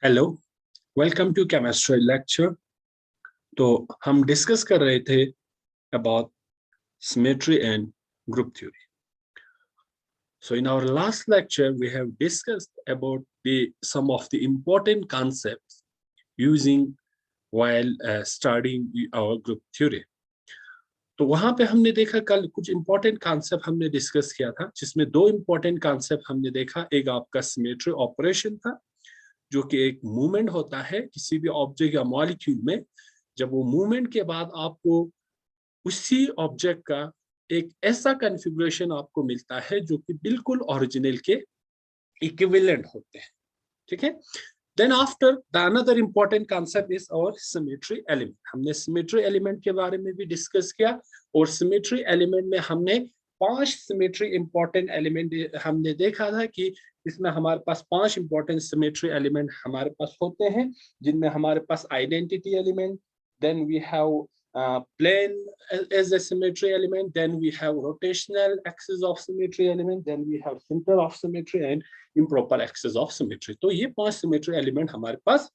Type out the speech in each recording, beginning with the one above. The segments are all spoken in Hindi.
Hello, welcome to chemistry lecture. तो हम डिस्कस कर रहे थे about symmetry and group theory. So in our last lecture we have discussed about the some of the important concepts using while studying our group theory. तो वहां पे हमने देखा कल कुछ इंपॉर्टेंट कॉन्सेप्ट हमने डिस्कस किया था, जिसमें दो इंपॉर्टेंट कॉन्सेप्ट हमने देखा। एक आपका सिमेट्री ऑपरेशन था, जो कि एक मूवमेंट होता है किसी भी ऑब्जेक्ट या मॉलिक्यूल में। जब वो मूवमेंट के बाद आपको उसी ऑब्जेक्ट का एक ऐसा कॉन्फ़िगरेशन आपको मिलता है जो कि बिल्कुल ओरिजिनल के इक्विवेलेंट होते हैं। ठीक है। Then after the another important concept is our symmetry element. हमने सिमेट्री एलिमेंट के बारे में भी डिस्कस किया, और सिमेट्री एलिमेंट में हमने 5 सिमेट्री इंपॉर्टेंट एलिमेंट हमने देखा था कि इसमें हमारे पास 5 इंपॉर्टेंट सिमेट्री एलिमेंट हमारे पास होते हैं, जिनमें हमारे पास identity element, then we have plane as a symmetry element, then we have rotational axis of symmetry element, then we have center of symmetry and improper axis of symmetry. तो ये 5 symmetry element हमारे पास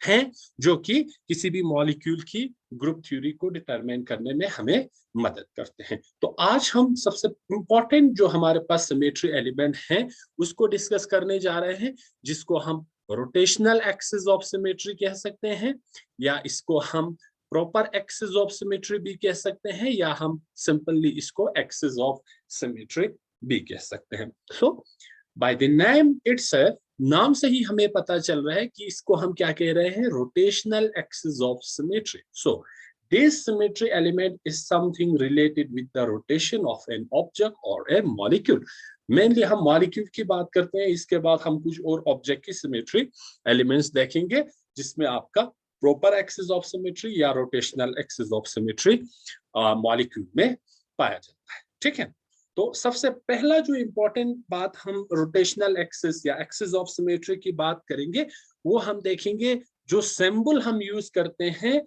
हैं, जो कि किसी भी मॉलिक्यूल की ग्रुप थ्योरी को डिटरमाइन करने में हमें मदद करते हैं। तो आज हम सबसे इंपॉर्टेंट जो हमारे पास सिमेट्री एलिमेंट हैं उसको डिस्कस करने जा रहे हैं, जिसको हम रोटेशनल एक्सिस ऑफ सिमेट्री कह सकते हैं, या इसको हम प्रॉपर एक्सिस ऑफ सिमेट्री भी कह सकते हैं, या हम सिंपली इसको एक्सिस ऑफ सिमेट्री भी कह सकते हैं। सो बाय द नेम इटसेल्फ, नाम से ही हमें पता चल रहा है कि इसको हम क्या कह रहे हैं, rotational axis of symmetry. So this symmetry element is something related with the rotation of an object और ए मॉलिक्यूल। मेनली हम मॉलिक्यूल की बात करते हैं, इसके बाद हम कुछ और ऑब्जेक्ट की सिमेट्री एलिमेंट्स देखेंगे, जिसमें आपका प्रॉपर एक्सिस ऑफ सिमेट्री या rotational axis of symmetry molecule में पाया जाता है। ठीक है। तो सबसे पहला जो इंपॉर्टेंट बात हम रोटेशनल एक्सिस या एक्सिस ऑफ सिमेट्री की बात करेंगे, वो हम देखेंगे जो सिंबल हम यूज करते हैं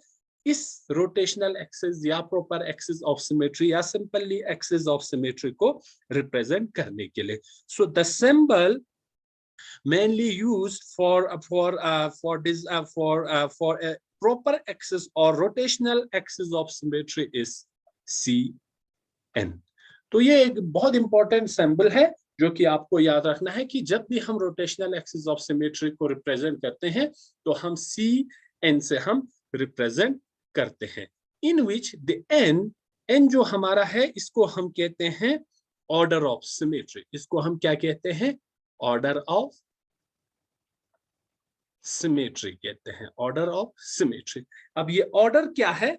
इस रोटेशनल एक्सिस या प्रॉपर एक्सिस ऑफ सिमेट्री या सिंपली एक्सिस ऑफ सिमेट्री को रिप्रेजेंट करने के लिए। So the symbol mainly used for a proper axis or rotational axis of symmetry is CN. तो ये एक बहुत इंपॉर्टेंट सिंबल है जो कि आपको याद रखना है कि जब भी हम रोटेशनल एक्सिस ऑफ सिमेट्री को रिप्रेजेंट करते हैं तो हम CN से हम रिप्रेजेंट करते हैं, इन विच द N जो हमारा है इसको हम कहते हैं ऑर्डर ऑफ सिमेट्री। इसको हम क्या कहते हैं, ऑर्डर ऑफ सिमेट्री कहते हैं, ऑर्डर ऑफ सिमेट्री। अब ये ऑर्डर क्या है,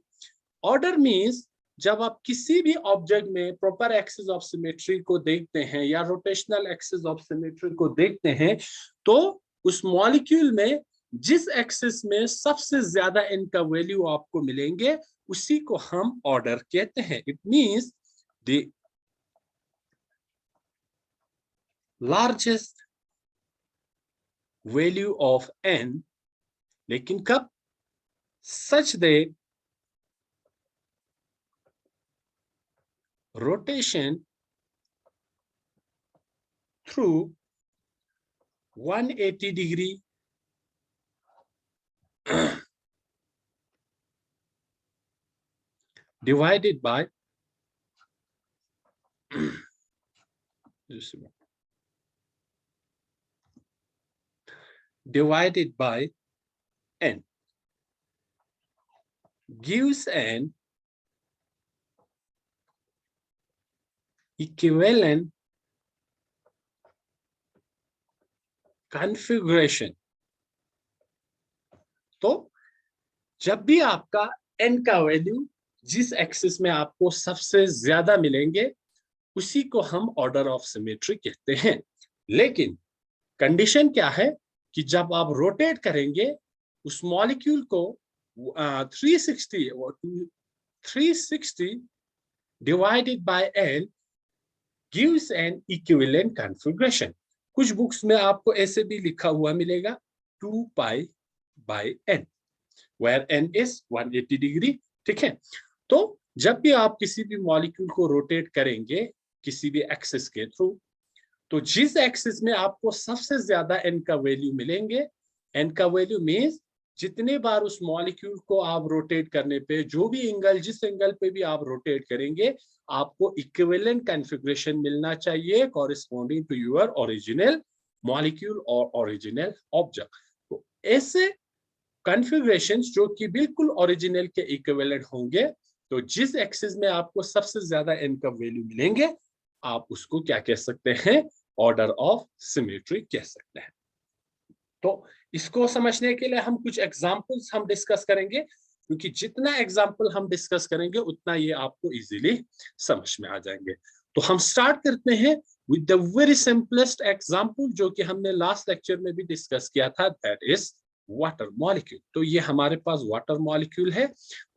ऑर्डर मींस जब आप किसी भी ऑब्जेक्ट में प्रॉपर एक्सिस ऑफ सिमेट्री को देखते हैं या रोटेशनल एक्सिस ऑफ सिमेट्री को देखते हैं, तो उस मॉलिक्यूल में जिस एक्सिस में सबसे ज्यादा n का वैल्यू आपको मिलेंगे उसी को हम ऑर्डर कहते हैं। It means the largest value of n, लेकिन कब, such that rotation through 180 degree divided by n gives an equivalent configuration. तो जब भी आपका n का वैल्यू जिस एक्सिस में आपको सबसे ज्यादा मिलेंगे उसी को हम ऑर्डर ऑफ सिमेट्री कहते हैं। लेकिन कंडीशन क्या है कि जब आप रोटेट करेंगे उस मॉलिक्यूल को 360 divided by n gives an equivalent configuration. कुछ बुक्स में आपको ऐसे भी लिखा हुआ मिलेगा 2 pi by n, where n is 180 degree. ठीक है। तो जब भी आप किसी भी मॉलिक्यूल को रोटेट करेंगे किसी भी एक्सिस के थ्रू, तो जिस एक्सिस में आपको सबसे ज्यादा n का वैल्यू मिलेंगे n का वैल्यू मीन्स जितने बार उस मॉलिक्यूल को आप रोटेट करने पे, जो भी एंगल, जिस एंगल पे भी आप रोटेट करेंगे, आपको इक्विवेलेंट कॉन्फ़िगरेशन मिलना चाहिए corresponding to your original molecule और ओरिजिनल ऑब्जेक्ट। तो ऐसे कॉन्फ़िगरेशंस जो कि बिल्कुल ओरिजिनल के इक्विवेलेंट होंगे, तो जिस एक्सिस में आपको सबसे ज्यादा n का वैल्यू मिलेंगे, आप उसको क्या कह सकते हैं, ऑर्डर ऑफ सिमेट्री कह सकते हैं। तो इसको समझने के लिए हम कुछ एग्जांपल्स हम डिस्कस करेंगे, क्योंकि जितना एग्जांपल हम डिस्कस करेंगे उतना ये आपको इजीली समझ में आ जाएंगे। तो हम स्टार्ट करते हैं with the very simplest example, जो कि हमने लास्ट लेक्चर में भी डिस्कस किया था, दैट इज वाटर मॉलिक्यूल। तो ये हमारे पास वाटर मॉलिक्यूल है।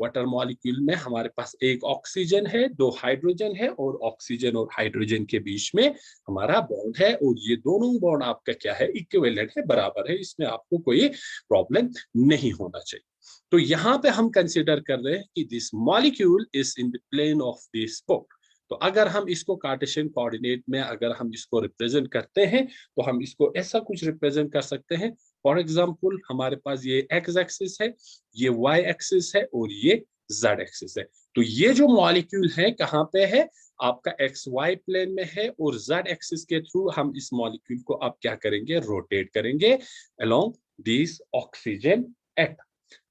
वाटर मॉलिक्यूल में हमारे पास एक ऑक्सीजन है, दो हाइड्रोजन है, और ऑक्सीजन और हाइड्रोजन के बीच में हमारा बॉन्ड है, और ये दोनों बॉन्ड आपका क्या है, इक्विवेलेंट है, बराबर है। इसमें आपको कोई प्रॉब्लम नहीं होना चाहिए। तो यहाँ पे हम कंसिडर कर रहे हैं कि this molecule is in the plane of this spoke. तो अगर हम इसको कार्टेशियन कोऑर्डिनेट में अगर हम इसको रिप्रेजेंट करते हैं, तो हम इसको ऐसा कुछ रिप्रेजेंट कर सकते हैं। फॉर एग्जाम्पल, हमारे पास ये एक्स एक्सिस है, ये वाई एक्सिस है, और ये जेड एक्सिस है। तो ये जो मॉलिक्यूल है कहाँ पे है, आपका एक्स वाई प्लेन में है, और जेड एक्सिस के थ्रू हम इस मॉलिक्यूल को अब क्या करेंगे, रोटेट करेंगे अलोंग दिस ऑक्सीजन एटम।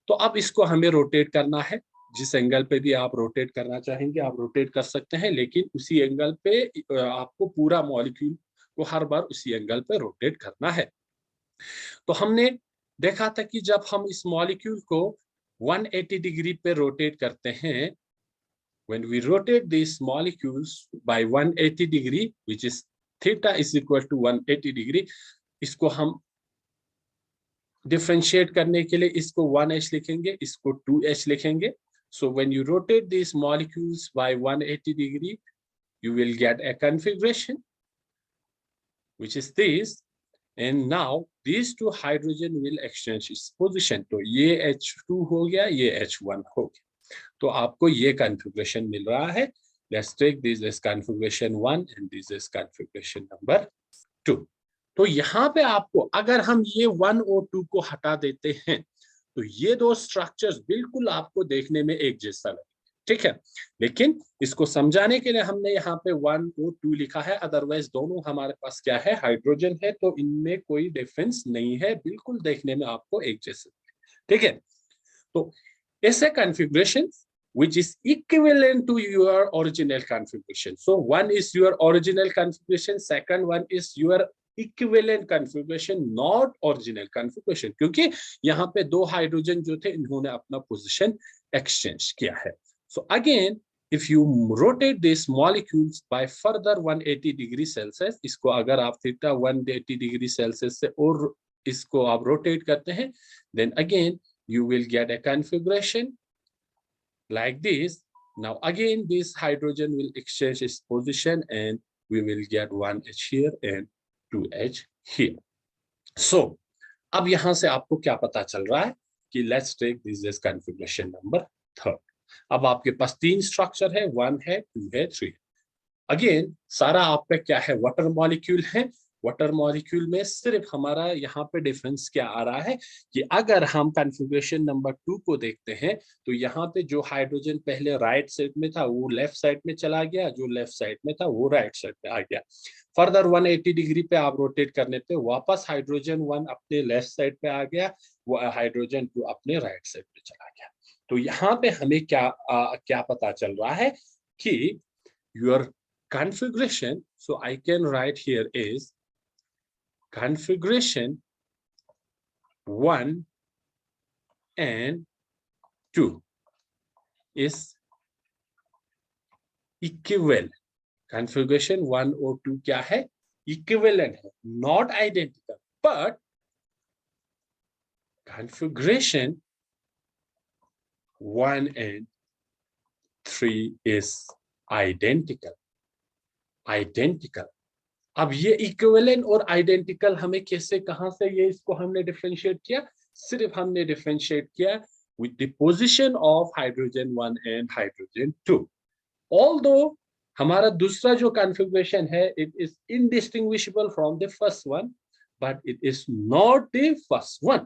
तो अब इसको हमें रोटेट करना है। जिस एंगल पे भी आप रोटेट करना चाहेंगे आप रोटेट कर सकते हैं, लेकिन उसी एंगल पे आपको पूरा मॉलिक्यूल को हर बार उसी एंगल पे रोटेट करना है। तो हमने देखा था कि जब हम इस मॉलिक्यूल को 180 डिग्री पे रोटेट करते हैं, when we rotate these molecules by 180 degree, which is theta is equal to 180 degree, इसको हम डिफरेंशिएट करने के लिए इसको 1h लिखेंगे, इसको 2h लिखेंगे। So when you rotate these molecules by 180 degree, you will get a configuration which is this, and now these two hydrogen will exchange its position. तो ये H2 हो गया, ये H1 हो गया। तो आपको ये configuration मिल रहा है। Let's take this as configuration 1 and this is configuration number 2. तो यहाँ पे आपको अगर हम ये 1 और 2 को हटा देते हैं, तो ये दो स्ट्रक्चर्स बिल्कुल आपको देखने में एक जैसा लगेगा, ठीक है। लेकिन इसको समझाने के लिए हमने यहाँ पे 1 और 2 लिखा है, अदरवाइज दोनों हमारे पास क्या है, हाइड्रोजन है, तो इनमें कोई डिफरेंस नहीं है, बिल्कुल देखने में आपको एक जैसे, ठीक है। तो ऐसे configuration which is equivalent to your original configuration. So one is your original configuration, second one is your equivalent configuration, not original configuration, क्योंकि यहाँ पे दो हाइड्रोजन जो थे इन्होंने अपना पोजीशन एक्सचेंज किया है। So again, if you rotate these molecules by further 180 degree Celsius, इसको अगर आप थीटा 180 डिग्री सेल्सियस से और इसको आप रोटेट करते हैं, then again you will get a configuration like this. Now again this hydrogen will exchange its position and we will get 1h here and 2h here. So अब यहां से आपको क्या पता चल रहा है कि let's take this as configuration number 3. अब आपके पास 3 स्ट्रक्चर है, 1 है, 2 है, 3 है। अगेन सारा आपका क्या है, वाटर मॉलिक्यूल है। वाटर मॉलिक्यूल में सिर्फ हमारा यहाँ पे डिफरेंस क्या आ रहा है कि अगर हम कॉन्फ़िगरेशन नंबर 2 को देखते हैं, तो यहाँ पे जो हाइड्रोजन पहले राइट साइड में था वो लेफ्ट साइड में चला गया, जो लेफ्ट साइड में था वो राइट साइड पे आ गया। फर्दर 180 डिग्री पे आप रोटेट करने पे वापस हाइड्रोजन 1 अपने लेफ्ट साइड पे आ गया, वो हाइड्रोजन 2 अपने राइट साइड पे चला गया। तो यहाँ पे हमें क्या पता चल रहा है कि your configuration, so I can write here is configuration 1 and 2 is equivalent. Configuration 1 और 2 क्या है, equivalent है, not identical, but configuration 1 and 3 is identical. अब ये इक्विवेलेंट और आइडेंटिकल हमें कैसे, कहां से ये इसको हमने डिफरेंशिएट किया, सिर्फ हमने डिफरेंशिएट किया with the position of hydrogen 1 and hydrogen 2। Although हमारा दूसरा जो कॉन्फ़िगरेशन है it is indistinguishable from the first one, but it is not the first one.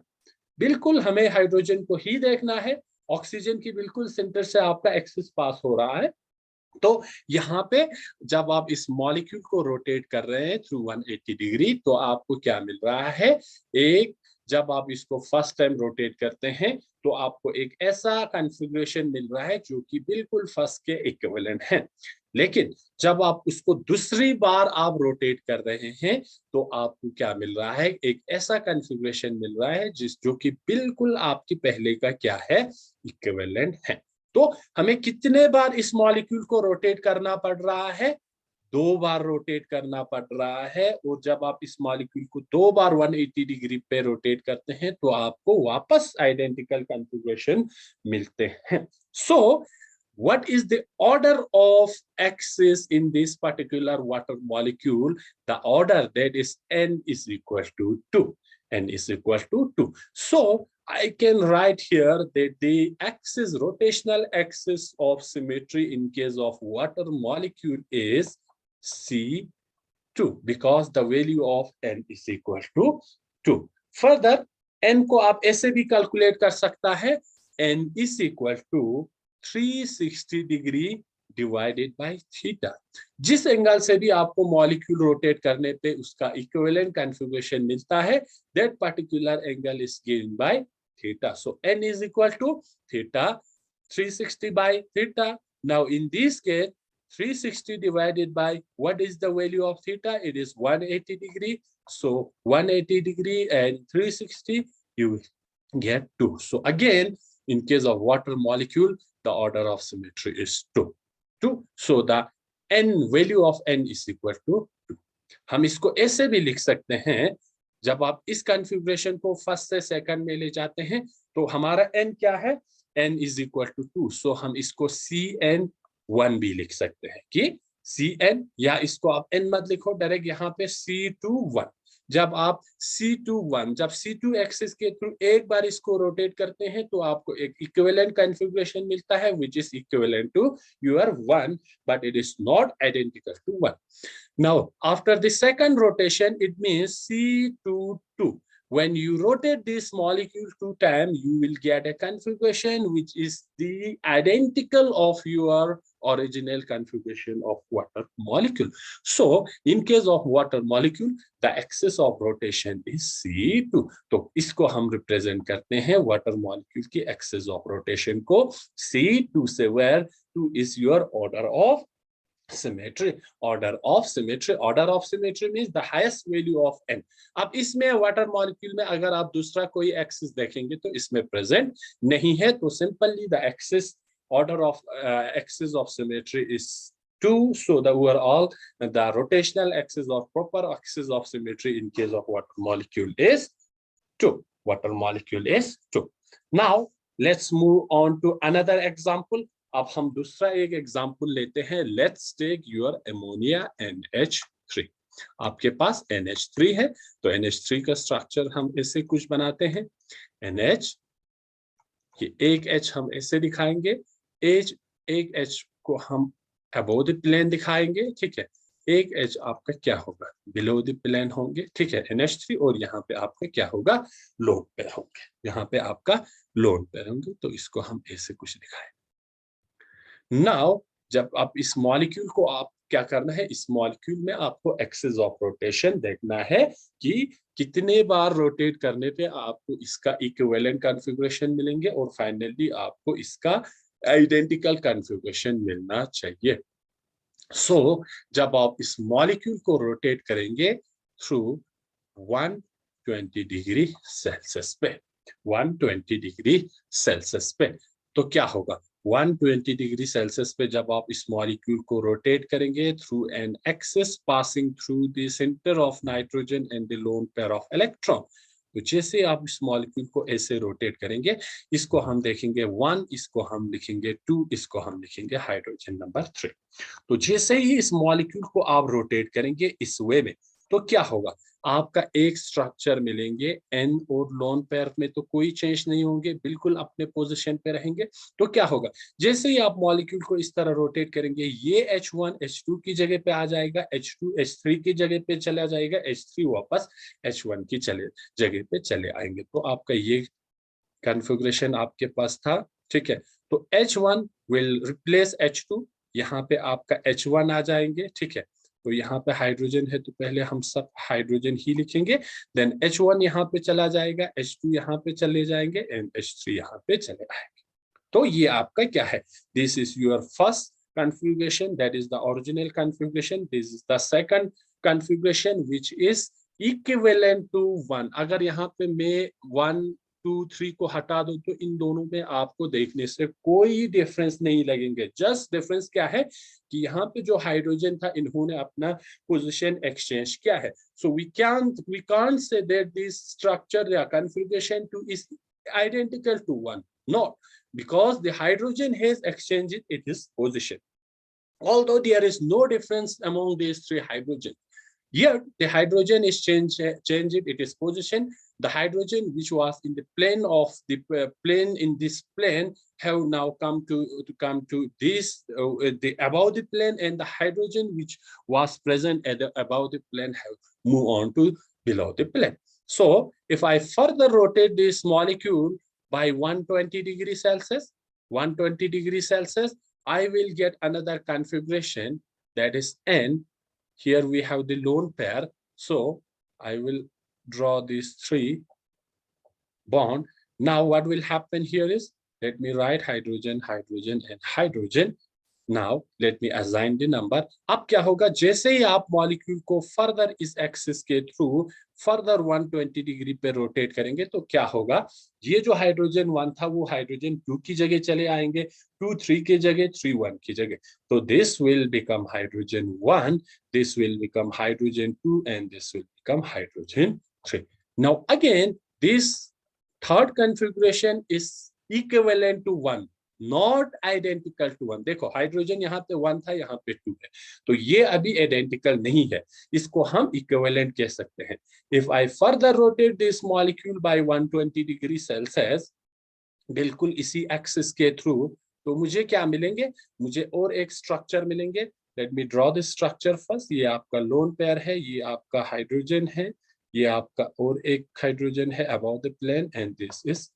बिल्कुल हमें हाइड्रोजन को ही देखना है, ऑक्सीजन की बिल्कुल सेंटर से आपका एक्सिस पास हो रहा है। तो यहाँ पे जब आप इस मॉलिक्यूल को रोटेट कर रहे हैं थ्रू 180 डिग्री, तो आपको क्या मिल रहा है, एक, जब आप इसको फर्स्ट टाइम रोटेट करते हैं तो आपको एक ऐसा कॉन्फ़िगरेशन मिल रहा है जो कि बिल्कुल फर्स्ट के इक्विवेलेंट है। लेकिन जब आप उसको दूसरी बार आप रोटेट कर रहे हैं तो आपको क्या मिल रहा है, एक ऐसा कॉन्फ़िगरेशन मिल रहा है जो कि बिल्कुल आपकी पहले का क्या है, इक्विवेलेंट है। तो हमें कितने बार इस मॉलिक्यूल को रोटेट करना पड़ रहा है, 2 बार रोटेट करना पड़ रहा है। और जब आप इस मॉलिक्यूल को 2 बार 180 डिग्री पे रोटेट करते हैं तो आपको वापस आइडेंटिकल कॉन्फ़िगरेशन मिलते हैं। सो what is the order of axis in this particular water molecule? The order that is n is equal to 2. N is equal to 2. So I can write here that the axis, rotational axis of symmetry in case of water molecule is C2 because the value of n is equal to 2. Further, n को आप ऐसे भी कैलकुलेट कर सकता है, n is equal to 360 degree divided by theta. जिस एंगल से भी आपको मॉलिक्यूल रोटेट करने पे उसका इक्विवेलेंट कॉन्फ़िगरेशन मिलता है, that particular angle is given by theta. So n is equal to theta 360 by theta. Now in this case 360 divided by what is the value of theta? It is 180 degree. So 180 degree and 360 you get 2. So again, in case of water molecule, the order of symmetry is 2. So the n value of n is equal to 2. हम इसको ऐसे भी लिख सकते हैं, जब आप इस कॉन्फ़िगरेशन को फर्स्ट से सेकंड में ले जाते हैं तो हमारा n क्या है, n is equal to 2. So हम इसको cn1 भी लिख सकते हैं कि cn, या इसको आप n मत लिखो, डायरेक्ट यहाँ पे c21। जब आप C21, जब C2 एक्सिस के थ्रू एक बार इसको रोटेट करते हैं तो आपको एक इक्विवेलेंट कॉन्फ़िगरेशन मिलता है which is equivalent to your 1 but it is not identical to 1. Now after the second rotation it means C22. When you rotate this molecule 2 times, you will get a configuration which is the identical of your original configuration of water molecule. So in case of water molecule, the axis of rotation is C2. तो इसको हम रिप्रेजेंट करते हैं वाटर मॉलिक्यूल की एक्सिस ऑफ रोटेशन को C2 से, where 2 is your order of symmetry. Order of symmetry, order of symmetry means the highest value of n. अब इसमें वाटर मॉलिक्यूल में अगर आप दूसरा कोई एक्सिस देखेंगे तो इसमें प्रेजेंट नहीं है, तो simply the axis, order of axis of symmetry is 2. So the overall, the rotational axis of proper axis of symmetry in case of water molecule is 2. Water molecule is 2. Now let's move on to another example. अब हम दूसरा एक एग्जाम्पल लेते हैं। Let's take your ammonia NH3। आपके पास NH3 है तो NH3 का स्ट्रक्चर हम ऐसे कुछ बनाते हैं। NH, ये एक H हम ऐसे दिखाएंगे, एक H को हम अबोव द प्लेन दिखाएंगे, ठीक है। एक H आपका क्या होगा, बिलो द प्लेन होंगे, ठीक है, NH3, और यहाँ पे आपका क्या होगा, लोन पे होंगे, यहाँ पे आपका लोन पे होंगे। तो इसको हम ऐसे कुछ दिखाएं। नाउ जब आप इस मॉलिक्यूल को, आप क्या करना है, इस मॉलिक्यूल में आपको एक्सिस ऑफ रोटेशन देखना है कि कितने बार रोटेट करने पे आपको इसका इक्विवेलेंट कॉन्फ़िगरेशन मिलेंगे और फाइनली आपको इसका आइडेंटिकल कॉन्फ़िगरेशन मिलना चाहिए। सो जब आप इस मॉलिक्यूल को रोटेट करेंगे थ्रू 120 डिग्री सेल्सियस पे, 120 डिग्री सेल्सियस पे, तो क्या होगा, 120 डिग्री सेल्सियस पे जब आप इस मॉलिक्यूल को रोटेट करेंगे through an axis passing through the centre of nitrogen and the lone pair of electron, तो जैसे आप इस मॉलिक्यूल को ऐसे रोटेट करेंगे, इसको हम देखेंगे 1, इसको हम लिखेंगे 2, इसको हम लिखेंगे हाइड्रोजन नंबर 3। तो जैसे ही इस मॉलिक्यूल को आप रोटेट करेंगे इस वे में, तो क्या होगा, आपका एक स्ट्रक्चर मिलेंगे, एन और लोन पेयर में तो कोई चेंज नहीं होंगे, बिल्कुल अपने पोजीशन पे रहेंगे। तो क्या होगा, जैसे ही आप मॉलिक्यूल को इस तरह रोटेट करेंगे, ये H1 H2 की जगह पे आ जाएगा, H2 H3 की जगह पे चला जाएगा, H3 वापस H1 की जगह पे चले आएंगे। तो आपका ये कॉन्फ़िगरेशन आपके पास था, ठीक है। तो H1 विल रिप्लेस H2, यहाँ पे आपका H1 आ जाएंगे, ठीक है। तो यहाँ पे हाइड्रोजन है तो पहले हम सब हाइड्रोजन ही लिखेंगे, देन H1 यहाँ पे चला जाएगा, H2 यहाँ पे चले जाएंगे एंड H3 यहाँ पे चले आएंगे। तो ये आपका क्या है, this is your first configuration, that is the original configuration. This is the second configuration which is equivalent to 1. अगर यहाँ पे मैं 1 2 3 को हटा दूं तो इन दोनों में आपको देखने से कोई डिफरेंस नहीं लगेंगे। जस्ट डिफरेंस क्या है कि यहाँ पे जो हाइड्रोजन था इन्होंने अपना पोजीशन एक्सचेंज किया है। So we can't say that this structure या configuration 2 is identical to 1. Not because the hydrogen has exchanged its position. Although there is no difference among these three hydrogen, yet the hydrogen is changed its position. The hydrogen which was in the plane of the plane in this plane have now come to this the above the plane, and the hydrogen which was present at the above the plane have moved on to below the plane. So if I further rotate this molecule by 120 degrees Celsius, 120 degrees Celsius, I will get another configuration, that is N. Here we have the lone pair. So I will draw these three bond. Now what will happen here is, let me write hydrogen, hydrogen and hydrogen. Now let me assign the number. अब क्या होगा, जैसे ही आप मॉलिक्यूल को फर्दर इस एक्सिस के थ्रू फर्दर 120 डिग्री पे रोटेट करेंगे तो क्या होगा, ये जो हाइड्रोजन 1 था वो हाइड्रोजन 2 की जगह चले आएंगे, 2 3 की जगह, 3 1 की जगह। तो this will become hydrogen 1, this will become hydrogen 2 and this will become hydrogen 3। Now again this third configuration is equivalent to 1, not identical to 1। देखो हाइड्रोजन यहाँ पे 1 था, यहाँ पे 2 है, तो ये अभी आइडेंटिकल नहीं है, इसको हम इक्विवेलेंट कह सकते हैं। If I further rotate this molecule by 120 degree Celsius, बिल्कुल इसी एक्सिस के थ्रू, तो मुझे क्या मिलेंगे, मुझे और एक स्ट्रक्चर मिलेंगे। Let me draw this structure first. ये आपका लोन पेयर है, ये आपका हाइड्रोजन है, ये आपका और एक हाइड्रोजन है above the plane and this is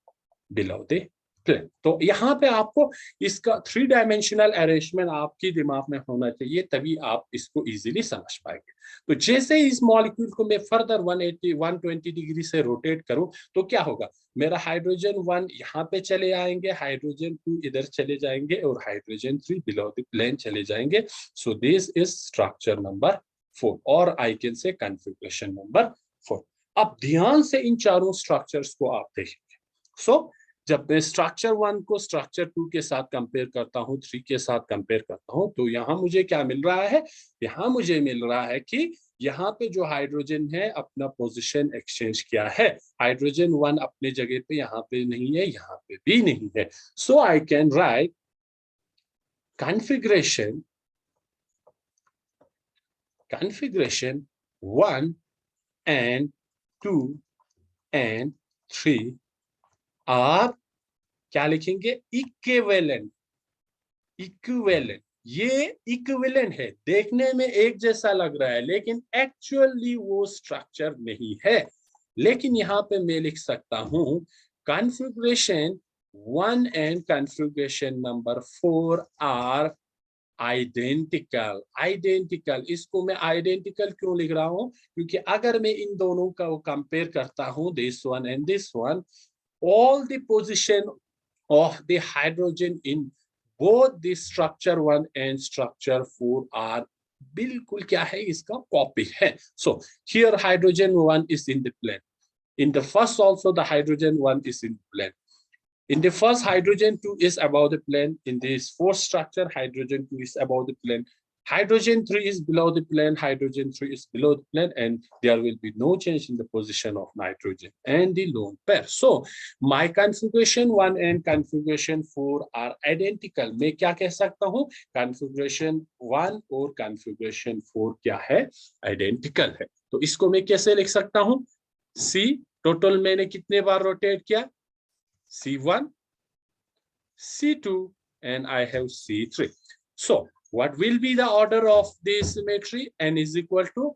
below the plane. तो यहाँ पे आपको इसका 3 डायमेंशनल अरेंजमेंट आपके दिमाग में होना चाहिए, तभी आप इसको इजीली समझ पाएंगे। तो जैसे इस मॉलिक्यूल को मैं फर्दर 120 डिग्री से रोटेट करूं तो क्या होगा, मेरा हाइड्रोजन 1 यहाँ पे चले आएंगे, हाइड्रोजन 2 इधर चले जाएंगे और हाइड्रोजन 3 बिलो द प्लेन चले जाएंगे। So this is structure number 4 और I can say configuration number 4। अब ध्यान से इन चारों स्ट्रक्चर्स को आप देखेंगे। सो जब मैं स्ट्रक्चर 1 को स्ट्रक्चर 2 के साथ कंपेयर करता हूँ, 3 के साथ कंपेयर करता हूँ, तो यहाँ मुझे क्या मिल रहा है, यहाँ मुझे मिल रहा है कि यहाँ पे जो हाइड्रोजन है अपना पोजीशन एक्सचेंज किया है। हाइड्रोजन 1 अपने जगह पे यहाँ पे नहीं है, यहाँ पे भी नहीं है। So I can write configuration 1 and 2 and 3 are क्या लिखेंगे, इक्विवेलेंट। इक्विवेलेंट, ये इक्विवेलेंट है, देखने में एक जैसा लग रहा है लेकिन एक्चुअली वो स्ट्रक्चर नहीं है। लेकिन यहाँ पे मैं लिख सकता हूँ configuration 1 and configuration number 4 are identical. Identical, इसको मैं आइडेंटिकल क्यों लिख रहा हूँ, क्योंकि अगर मैं इन दोनों का कंपेयर करता हूँ, this one and this one, all the position of the hydrogen in both the structure 1 and structure 4 are बिल्कुल क्या है, इसका कॉपी है। So here hydrogen 1 is in the plane. In the first also the hydrogen 1 is in the plane. In the first, hydrogen 2 is above the plane. In this fourth structure, hydrogen 2 is above the plane. Hydrogen 3 is below the plane, hydrogen 3 is below the plane, and there will be no change in the position of nitrogen and the lone pair. So, my configuration 1 and configuration 4 are identical. मैं क्या कह सकता हूँ, configuration 1 और configuration 4 क्या है, identical है। तो इसको मैं कैसे लिख सकता हूँ, C टोटल मैंने कितने बार रोटेट किया, C1, C2, and I have C3. So, what will be the order of this symmetry? N is equal to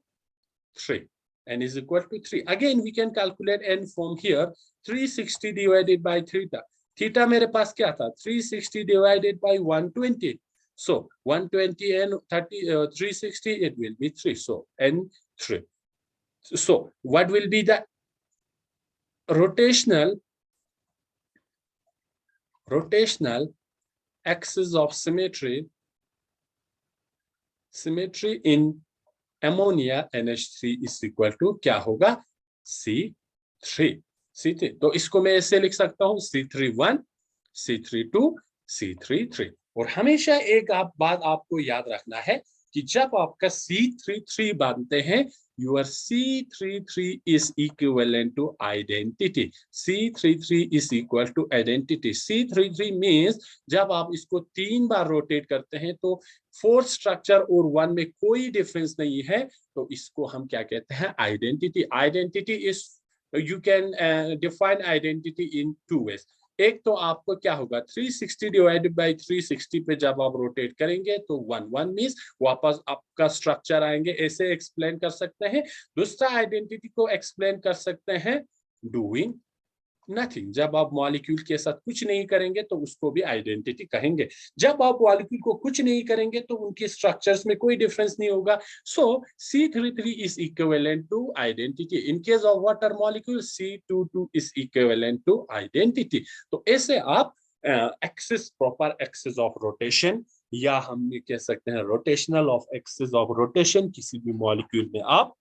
3. n is equal to 3. Again we can calculate n from here. 360 divided by theta. Theta मेरे पास क्या था? 360 divided by 120. So 120 and 360, it will be 3. So n 3. So what will be the rotational axis of symmetry in ammonia NH3 is equal to क्या होगा? C3. तो इसको मैं ऐसे लिख सकता हूँ C31, C32, C33. और हमेशा एक बात आपको याद रखना है कि जब आपका C33 बनते हैं, your C33 is equivalent to identity. C33 is equal to identity. C33 means जब आप इसको 3 बार रोटेट करते हैं तो 4th स्ट्रक्चर और 1 में कोई डिफरेंस नहीं है, तो इसको हम क्या कहते हैं? Identity. Identity is, you can define identity in 2 ways. एक तो आपको क्या होगा? 360 डिवाइडेड बाय 360 पे जब आप रोटेट करेंगे तो 1 मींस वापस आपका स्ट्रक्चर आएंगे, ऐसे एक्सप्लेन कर सकते हैं. दूसरा आइडेंटिटी को एक्सप्लेन कर सकते हैं डूइंग नथिंग. जब आप मॉलिक्यूल के साथ कुछ नहीं करेंगे तो उसको भी आइडेंटिटी कहेंगे. जब आप मॉलिक्यूल को कुछ नहीं करेंगे तो उनके स्ट्रक्चर्स में कोई डिफरेंस नहीं होगा. सो C33 is equivalent to identity. In case of water molecule, C22 is equivalent to identity. तो ऐसे आप axis, proper axis of rotation, या हम ये कह सकते हैं rotational of axis of rotation, किसी भी मॉलिक्यूल में आप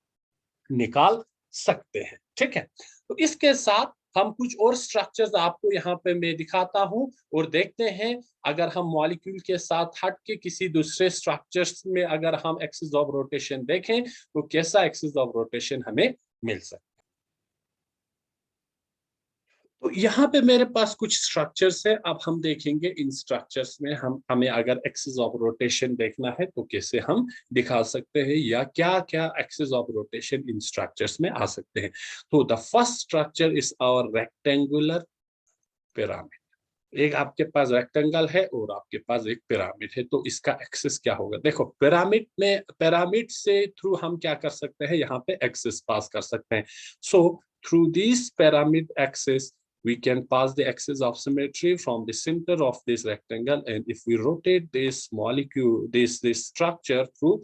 निकाल सकते हैं. ठीक है. तो इसके साथ हम कुछ और स्ट्रक्चर्स आपको यहाँ पे मैं दिखाता हूं और देखते हैं अगर हम मॉलिक्यूल के साथ हट के किसी दूसरे स्ट्रक्चर्स में अगर हम एक्सिस ऑफ रोटेशन देखें तो कैसा एक्सिस ऑफ रोटेशन हमें मिल सकता है. तो यहाँ पे मेरे पास कुछ स्ट्रक्चर्स है. अब हम देखेंगे इन स्ट्रक्चर्स में हमें अगर एक्सिस ऑफ रोटेशन देखना है तो कैसे हम दिखा सकते हैं, या क्या क्या axis of rotation in structures में आ सकते हैं. तो the first structure is our rectangular pyramid. एक आपके पास रेक्टेंगल है और आपके पास एक पिरामिड है, तो इसका एक्सिस क्या होगा? देखो, पिरामिड से थ्रू हम क्या कर सकते हैं? यहाँ पे एक्सिस पास कर सकते हैं. So through this pyramid axis we can pass the axis of symmetry from the center of this rectangle, and if we rotate this molecule, this structure through,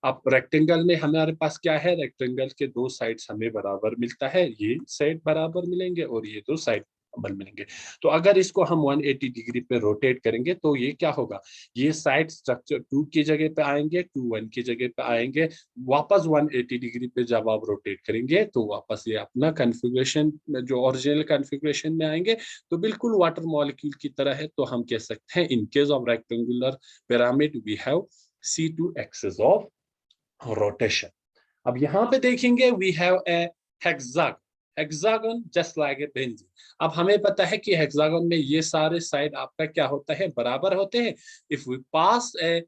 अब रेक्टेंगल में हमारे पास क्या है? रेक्टेंगल के 2 साइड्स हमें बराबर मिलता है. ये साइड बराबर मिलेंगे और ये 2 साइड बराबर मिलेंगे. तो अगर इसको हम 180 डिग्री पे रोटेट करेंगे तो ये क्या होगा? ये साइड स्ट्रक्चर 2 की जगह पे आएंगे, 2 1 की जगह पे आएंगे. वापस 180 डिग्री पे जब आप रोटेट करेंगे तो वापस ये अपना कॉन्फ़िगरेशन, जो ओरिजिनल कॉन्फ़िगरेशन में आएंगे. तो बिल्कुल वाटर मॉलिक्यूल की तरह है. तो हम कह सकते हैं in case of rectangular pyramid we have C2 axis of rotation. अब यहाँ पे देखेंगे we have a hexagon just like a benzene. अब हमें पता है कि हेक्सागन में ये सारे साइड आपका क्या होता है? बराबर होते हैं. If we pass a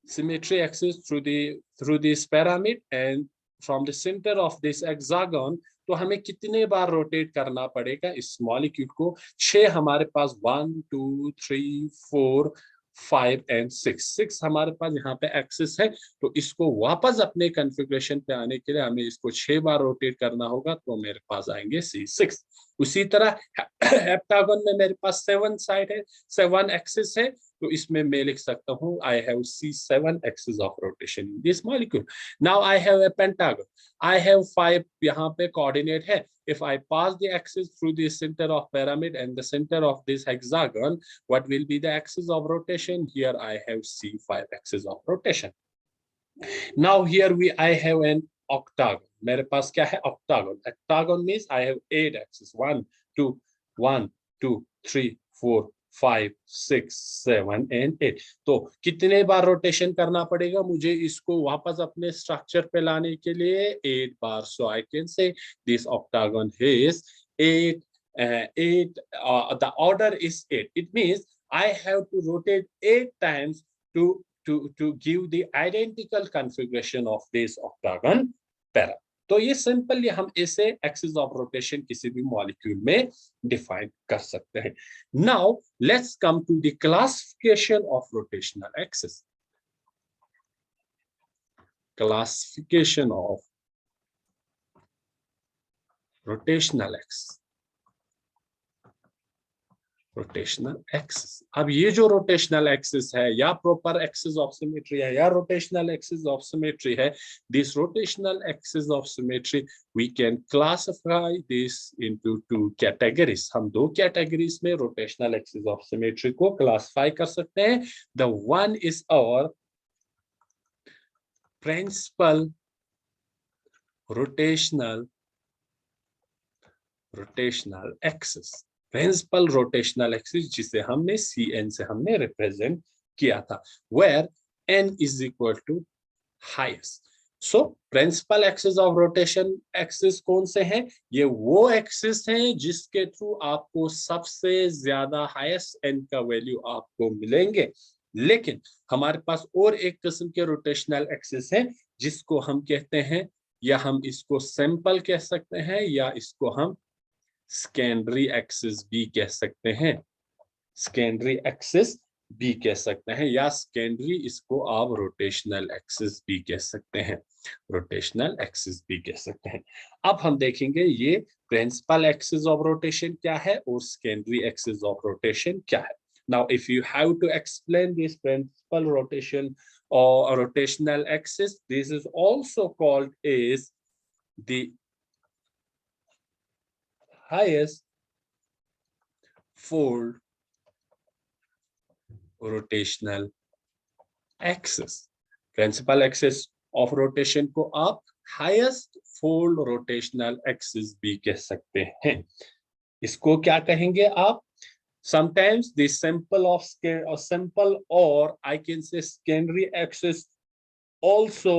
symmetry axis through this pyramid and from the center of this hexagon, तो हमें कितने बार रोटेट करना पड़ेगा इस मॉलिक्यूल को? 6 हमारे पास, 1 2 3 4 5 and 6 हमारे पास यहाँ पे एक्सिस है. तो इसको वापस अपने कॉन्फ़िगरेशन पे आने के लिए हमें इसको 6 बार रोटेट करना होगा. तो मेरे पास आएंगे C6. उसी तरह हेप्टागन में मेरे पास 7 साइड है, 7 एक्सिस है. तो इसमें मैं लिख सकता हूँ I have C7 axis of rotation in this molecule. Now I have a pentagon. I have 5 यहाँ पे coordinate है. If I pass the axis through the center of pyramid and the center of this hexagon, what will be the axis of rotation? Here I have C5 axis of rotation. Now here I have an octagon. मेरे पास क्या है? Octagon. Octagon means I have 8 axes. 1 2 3 4 5 6 7 and 8. तो कितने बार रोटेशन करना पड़ेगा मुझे इसको वापस अपने स्ट्रक्चर पे लाने के लिए? 8 बार. So I can say this octagon is 8. The order is 8. It means I have to rotate 8 times to give the identical configuration of this octagon para. तो ये सिंपली हम इसे एक्सिस ऑफ रोटेशन किसी भी मॉलिक्यूल में डिफाइन कर सकते हैं. Now let's come to the classification of rotational axis. Classification of rotational axis, rotational axis. अब ये जो रोटेशनल एक्सिस है या प्रॉपर एक्सिस ऑफ सिमेट्री है या रोटेशनल एक्सिस ऑफ सिमेट्री है, this rotational axis of symmetry we can classify this into two categories. हम दो कैटेगरीज में रोटेशनल एक्सिस ऑफ सिमेट्री को क्लासिफाई कर सकते हैं। The one is our principal rotational axis, principal rotational axis जिसे हमने CN से हमने रिप्रेजेंट किया था, where N is equal to highest. So principal axis of rotation axis कौन से हैं? ये वो एक्सिस हैं जिसके थ्रू आपको सबसे ज्यादा हाईएस्ट N का वैल्यू आपको मिलेंगे। लेकिन हमारे पास और एक किस्म के रोटेशनल एक्सिस है जिसको हम कहते हैं, या हम इसको सैंपल कह सकते हैं, या इसको हम सेकेंडरी एक्सिस भी कह सकते हैं, सेकेंडरी एक्सिस भी कह सकते हैं, या सेकेंडरी इसको आप रोटेशनल एक्सिस भी कह सकते हैं, रोटेशनल एक्सिस भी कह सकते हैं। अब हम देखेंगे ये प्रिंसिपल एक्सिस ऑफ रोटेशन क्या है और सेकेंडरी एक्सिस ऑफ रोटेशन क्या है। Now, if you have to explain this principal rotation or rotational axis, this is also called as the highest fold rotational axis. Principal axis of rotation को आप highest fold rotational axis भी कह सकते हैं। इसको क्या कहेंगे आप? Sometimes the simple or I can say secondary axis also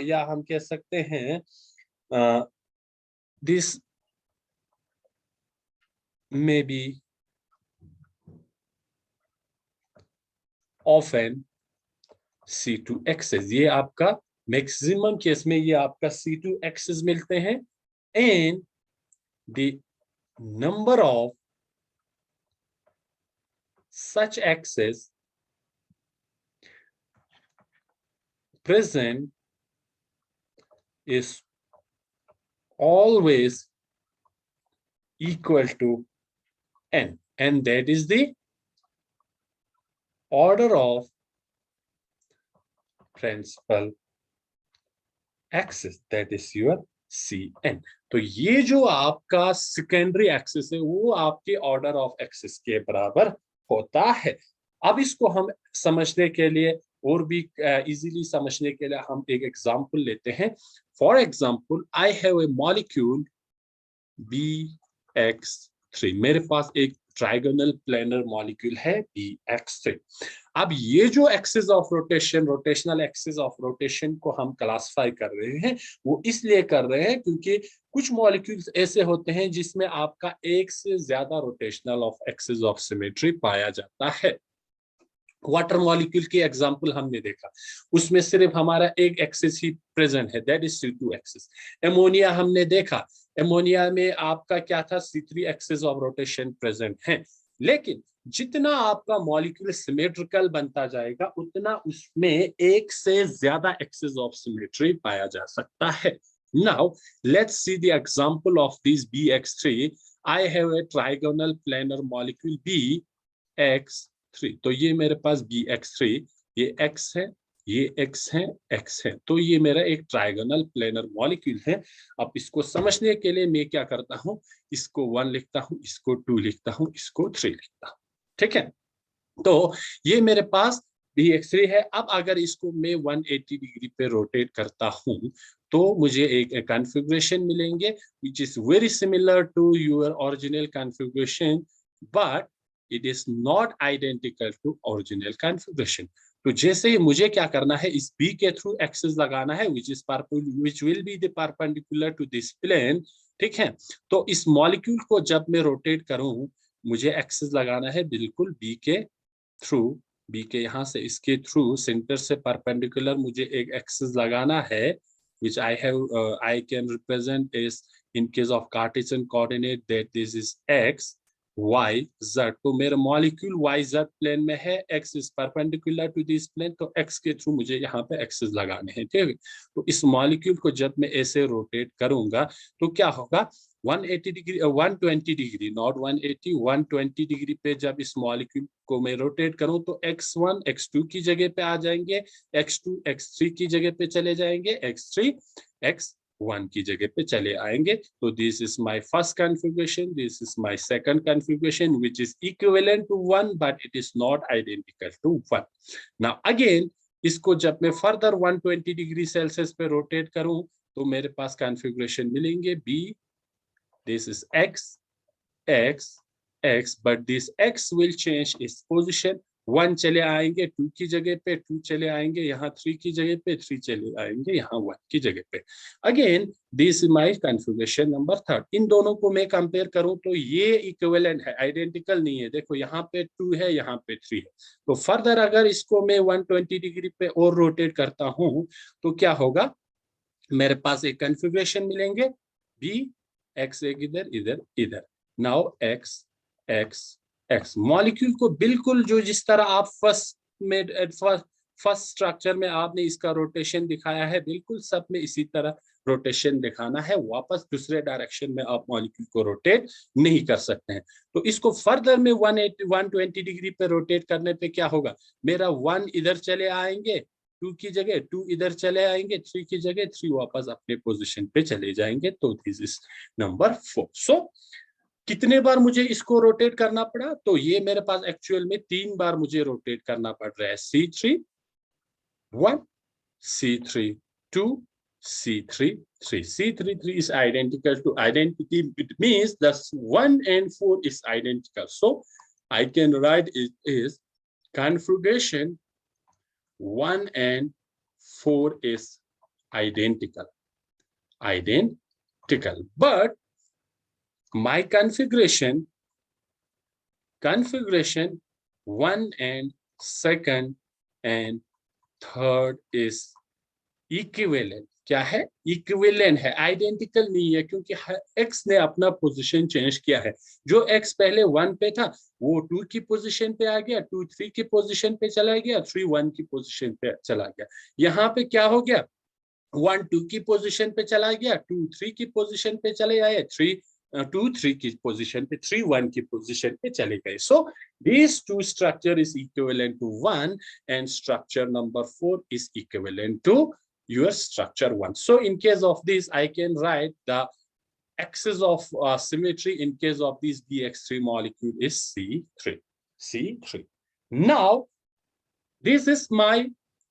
या हम कह सकते हैं this may be often C2 axis। ये आपका मैक्सिमम केस में ये आपका C2 axis मिलते हैं, and the number of such axes present is always equal to N, and that is the order of principal axis, that is your CN। तो ये जो आपका सेकेंडरी एक्सिस है वो आपके ऑर्डर ऑफ एक्सिस के बराबर होता है। अब इसको हम समझने के लिए और भी इजीली समझने के लिए हम एक एग्जांपल लेते हैं। For example, I have a molecule BX3। मेरे पास एक ट्राइगोनल प्लेनर मॉलिक्यूल है BX3। अब ये जो axis of rotation, rotational axis of rotation को हम क्लासिफाई कर रहे हैं, वो इसलिए कर रहे हैं क्योंकि कुछ मॉलिक्यूल्स ऐसे होते हैं जिसमें आपका एक से ज्यादा rotational of axis of symmetry पाया जाता है। वाटर मॉलिक्यूल की एग्जांपल हमने देखा, उसमें सिर्फ हमारा एक एक्सिस ही प्रेजेंट है, that is C2 axis. Ammonia हमने देखा, एमोनिया में आपका क्या था, C3 axis of rotation present है। लेकिन जितना आपका मॉलिक्यूल सिमेट्रिकल बनता जाएगा उतना उसमें एक से ज्यादा एक्सिस ऑफ सिमेट्री पाया जा सकता है। Now let's see the example of this BX3। I have a trigonal planar molecule BX3। तो ये मेरे पास BX3, ये X है, ये X है, X है, तो ये मेरा एक ट्राइगोनल प्लेनर मॉलिक्यूल है। अब इसको समझने के लिए मैं क्या करता हूँ, इसको 1 लिखता हूँ, इसको 2 लिखता हूँ, इसको 3 लिखता हूँ, ठीक है। तो ये मेरे पास BX3 है। अब अगर इसको मैं 180 डिग्री पे रोटेट करता हूँ तो मुझे एक कॉन्फ़िगरेशन मिलेंगे which is very similar to your original configuration but it is not identical to original configuration। तो जैसे ही मुझे क्या करना है, इस B के थ्रू एक्सिस लगाना है which will be the perpendicular to this plane, ठीक है। तो इस मॉलिक्यूल को जब मैं रोटेट करूं, मुझे एक्सिस लगाना है बिल्कुल B के थ्रू, B के यहाँ से इसके थ्रू सेंटर से परपेंडिकुलर मुझे एक एक्सिस लगाना है which I can represent is in case of Cartesian coordinate that this is X Y Z, तो मेरा मॉलिक्यूल वाई जेड प्लेन में है, X is perpendicular to this plane, तो एक्स के थ्रू मुझे यहाँ पे एक्सेस लगाने हैं, ठीक है। तो इस मॉलिक्यूल को जब मैं ऐसे रोटेट करूंगा तो क्या होगा, 180 डिग्री 120 डिग्री, नॉट 180, 120 डिग्री पे जब इस मॉलिक्यूल को मैं रोटेट करूं तो x1 x2 की जगह पे आ जाएंगे, x2 x3 की जगह पे चले जाएंगे, x3 x1 की जगह पे चले आएंगे। तो this is my first configuration, this is my second configuration which is equivalent to 1 but it is not identical to 1। Now again इसको जब मैं फर्दर 120 डिग्री सेल्सियस पे रोटेट करूं तो मेरे पास कॉन्फ़िगरेशन मिलेंगे बी, this is x x x, but this x will change its position, 1 चले आएंगे 2 की जगह पे, 2 चले आएंगे यहाँ 3 की जगह पे, 3 चले आएंगे यहाँ 1 की जगह पे। Again this is my configuration number 3। इन दोनों को मैं कंपेयर करूं तो ये इक्विवेलेंट है, आइडेंटिकल नहीं है। देखो यहाँ पे 2 है, यहाँ पे 3 है। तो फर्दर अगर इसको मैं 120 डिग्री पे और रोटेट करता हूं तो क्या होगा, मेरे पास एक कॉन्फ़िगरेशन मिलेंगे बी, एक्स एक इधर इधर इधर। Now x x x, molecule को बिल्कुल जो जिस तरह आप फर्स्ट स्ट्रक्चर में आपने इसका रोटेशन दिखाया है, बिल्कुल सब में इसी तरह रोटेशन दिखाना है। वापस दूसरे डायरेक्शन में आप मॉलिक्यूल को रोटेट नहीं कर सकते हैं। तो इसको फर्दर में 120 डिग्री पे रोटेट करने पे क्या होगा, मेरा 1 इधर चले आएंगे, 2 की जगह 2 इधर चले आएंगे, 3 की जगह 3 वापस अपने पोजीशन पे चले जाएंगे। तो दिस इज नंबर 4। सो कितने बार मुझे इसको रोटेट करना पड़ा, तो ये मेरे पास एक्चुअल में 3 बार मुझे रोटेट करना पड़ रहा है। C3 1, C3 2, C3 3, C3 3 is identical to identity. It means that 1 and 4 is identical. So I can write it is configuration 1 and 4 is identical, but my configuration 1 and 2nd and 3rd is equivalent। क्या है, इक्विवेलेंट है, आइडेंटिकल नहीं है, क्योंकि x ने अपना पोजीशन चेंज किया है। जो x पहले 1 पे था वो 2 की पोजीशन पे आ गया, 2 3 की पोजीशन पे चला गया, 3 1 की पोजीशन पे चला गया। यहाँ पे क्या हो गया, 1 2 की पोजीशन पे चला गया, 2 3 की पोजीशन पे चले आए, 2 3 की पोजीशन पे, 3 1 की पोजीशन पे चले गए। सो these two structure is equivalent to 1 and structure number 4 is equivalent to your structure 1. So in case of this I can write the axis of symmetry in case of this BX3 molecule is C3. Now this is my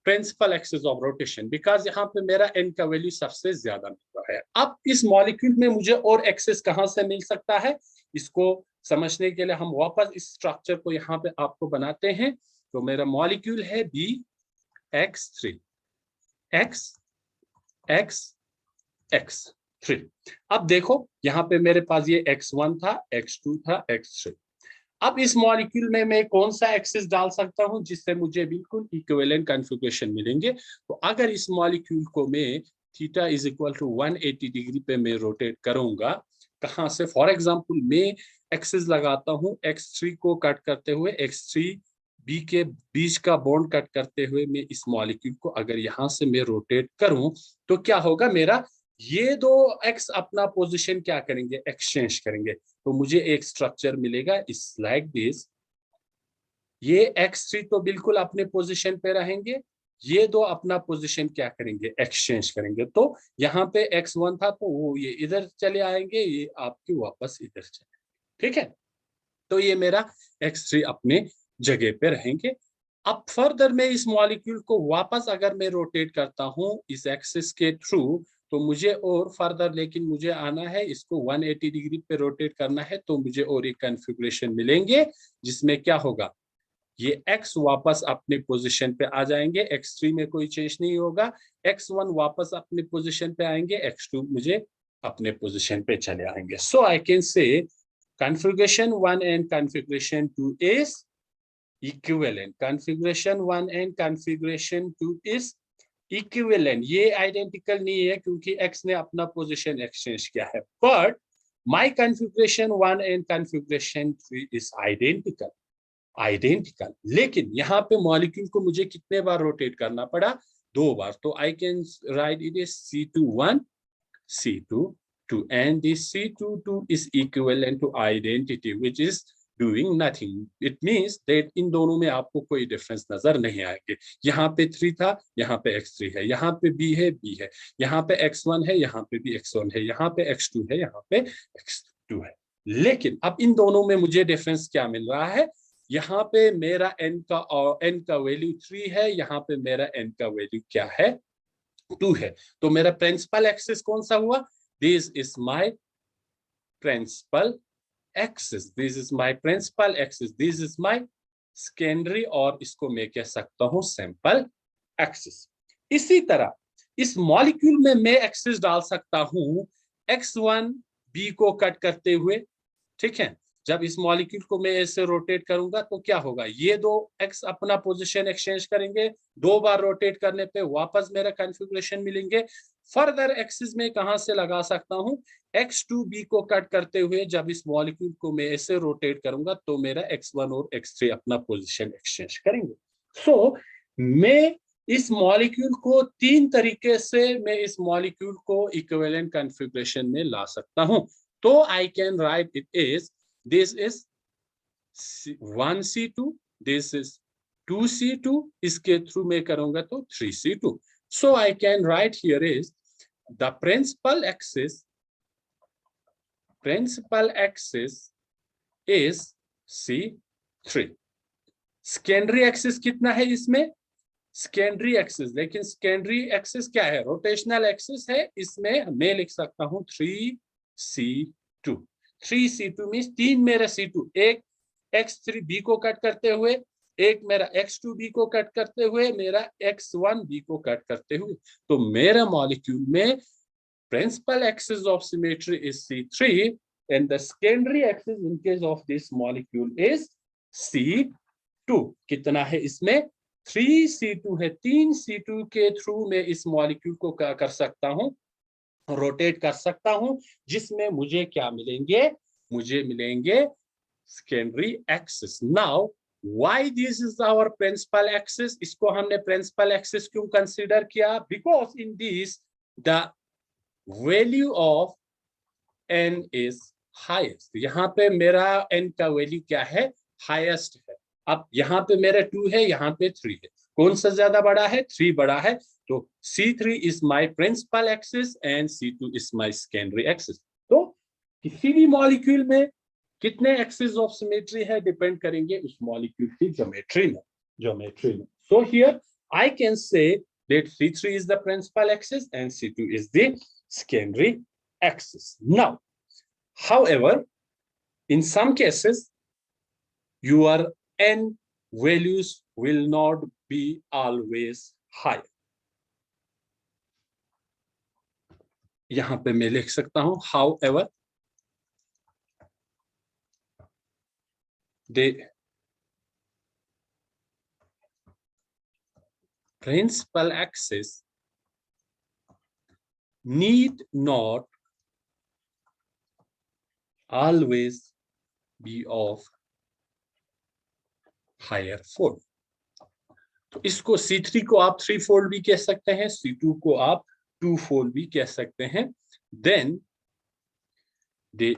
principal axis of rotation because यहाँ पे मेरा n का वैल्यू सबसे ज्यादा मिल रहा है। अब इस मॉलिक्यूल में मुझे और एक्सेस कहाँ से मिल सकता है, इसको समझने के लिए हम वापस इस स्ट्रक्चर को यहाँ पे आपको बनाते हैं। तो मेरा मॉलिक्यूल है BX3, X X X3। अब देखो यहाँ पे मेरे पास ये X1 था, X2 था, X3। अब इस मॉलिक्यूल में मैं कौन सा एक्सिस डाल सकता हूं जिससे मुझे बिल्कुल इक्विवेलेंट कॉन्फ़िगरेशन मिलेंगे। तो अगर इस मॉलिक्यूल को मैं theta is equal to 180 degree पे मैं रोटेट करूंगा, कहां से, फॉर एग्जांपल मैं एक्सिस लगाता हूं x3 को कट करते हुए, x3 b के बीच का बॉन्ड कट करते हुए मैं इस मॉलिक्यूल को अगर यहां से मैं रोटेट करूं तो क्या होगा, मेरा ये दो एक्स अपना पोजीशन क्या करेंगे, एक्सचेंज करेंगे। तो मुझे एक स्ट्रक्चर मिलेगा इस लाइक दिस। ये x3 तो बिल्कुल अपने पोजीशन पे रहेंगे, ये दो अपना पोजीशन क्या करेंगे, एक्सचेंज करेंगे। तो यहाँ पे x1 था तो वो ये इधर चले आएंगे, ये आपके वापस इधर चले, ठीक है। तो ये मेरा x3 अपने जगह पे रहेंगे। अब फर्दर मैं इस मॉलिक्यूल को वापस अगर मैं रोटेट करता हूं इस एक्सिस के थ्रू तो मुझे और फर्दर, लेकिन मुझे आना है इसको 180 डिग्री पे रोटेट करना है। तो मुझे और एक कॉन्फ़िगरेशन मिलेंगे जिसमें क्या होगा, ये x वापस अपने पोजीशन पे आ जाएंगे, x3 में कोई चेंज नहीं होगा, x1 वापस अपने पोजीशन पे आएंगे, x2 मुझे अपने पोजीशन पे चले आएंगे। सो I can say configuration 1 and configuration 2 is equivalent, configuration 1 and configuration 2 is equivalent. ये आइडेंटिकल नहीं है क्योंकि x ने अपना पोजीशन एक्सचेंज किया है, but My configuration 1 and configuration 3 is identical, लेकिन यहाँ पे मॉलिक्यूल को मुझे कितने बार रोटेट करना पड़ा? 2 बार. तो I can write it as C21, C22, and this C22 is equivalent to identity, which is doing nothing. It means that इन दोनों में आपको कोई डिफरेंस नजर नहीं आएंगे. यहाँ पे 3 था, यहाँ पे X3 है, यहाँ पे B है, B है, यहाँ पे X1 है, यहाँ पे भी X1 है, यहाँ पे X2 है, यहाँ पे X2 है. लेकिन अब इन दोनों में मुझे डिफरेंस क्या मिल रहा है? यहाँ पे मेरा n का वैल्यू 3 है, यहाँ पे मेरा n का वैल्यू क्या है? 2 है. तो मेरा प्रिंसिपल एक्सिस कौन सा हुआ? This is my principal axis, this is my principal axis, this is my secondary, और इसको मैं कह सकता हूं सैंपल एक्सिस. इसी तरह इस मॉलिक्यूल में मैं एक्सिस डाल सकता हूं x1 b को कट करते हुए. ठीक है, जब इस मॉलिक्यूल को मैं ऐसे रोटेट करूंगा तो क्या होगा? ये दो एक्स अपना पोजीशन एक्सचेंज करेंगे, 2 बार रोटेट करने पे वापस मेरा कॉन्फ़िगरेशन मिलेंगे. फर्दर एक्सिस में कहां से लगा सकता हूं? x2b को कट करते हुए जब इस मॉलिक्यूल को मैं ऐसे रोटेट करूंगा तो मेरा x1 और x3 अपना पोजीशन एक्सचेंज करेंगे. सो मैं इस मॉलिक्यूल को 3 तरीके से मैं इस मॉलिक्यूल को इक्विवेलेंट कॉन्फ़िगरेशन में ला सकता हूं. तो आई can right it is this is 1c2, this is 2c2, इसके थ्रू मैं करूंगा तो 3c2. So I can write here is the principal axis is C3. Secondary axis कितना है इसमें? सेकेंडरी एक्सिस, लेकिन सेकेंडरी एक्सिस क्या है? रोटेशनल एक्सिस है. इसमें मैं लिख सकता हूं 3c2. 3c2 मीन्स 3 मेरा c2, एक x3b को कट करते हुए, एक मेरा x2b को कट करते हुए, मेरा x1b को कट करते हुए. तो मेरा मॉलिक्यूल में principal axis of symmetry is c3 and the secondary axis in case of this molecule is c2. कितना है इसमें? 3c2 है. 3c2 के थ्रू मैं इस मॉलिक्यूल को क्या कर सकता हूं? रोटेट कर सकता हूं, जिसमें मुझे क्या मिलेंगे? मुझे मिलेंगे secondary axis. Now why this is our principal axis? इसको हमने प्रिंसिपल एक्सिस क्यों कंसीडर किया? Because in this the value of n is highest. यहाँ पे मेरा n का वैल्यू क्या है? हाईएस्ट है. अब यहाँ पे मेरा 2 है, यहाँ पे 3 है. कौन सा ज्यादा बड़ा है? 3 बड़ा है. तो C3 is my principal axis and C2 is my secondary axis. तो किसी भी मॉलिक्यूल में कितने एक्सिस ऑफ सिमेट्री है डिपेंड करेंगे उस मॉलिक्यूल की ज्योमेट्री में. So here I can say that C3 is the principal axis and C2 is the secondary axis. Now, however, in some cases, your n values will not be always high. यहां पे मैं लिख सकता हूं however the principal axis need not always be of higher fold. तो इसको C3 को आप 3 फोल्ड भी कह सकते हैं, C2 को आप 2 फोल्ड भी कह सकते हैं. Then the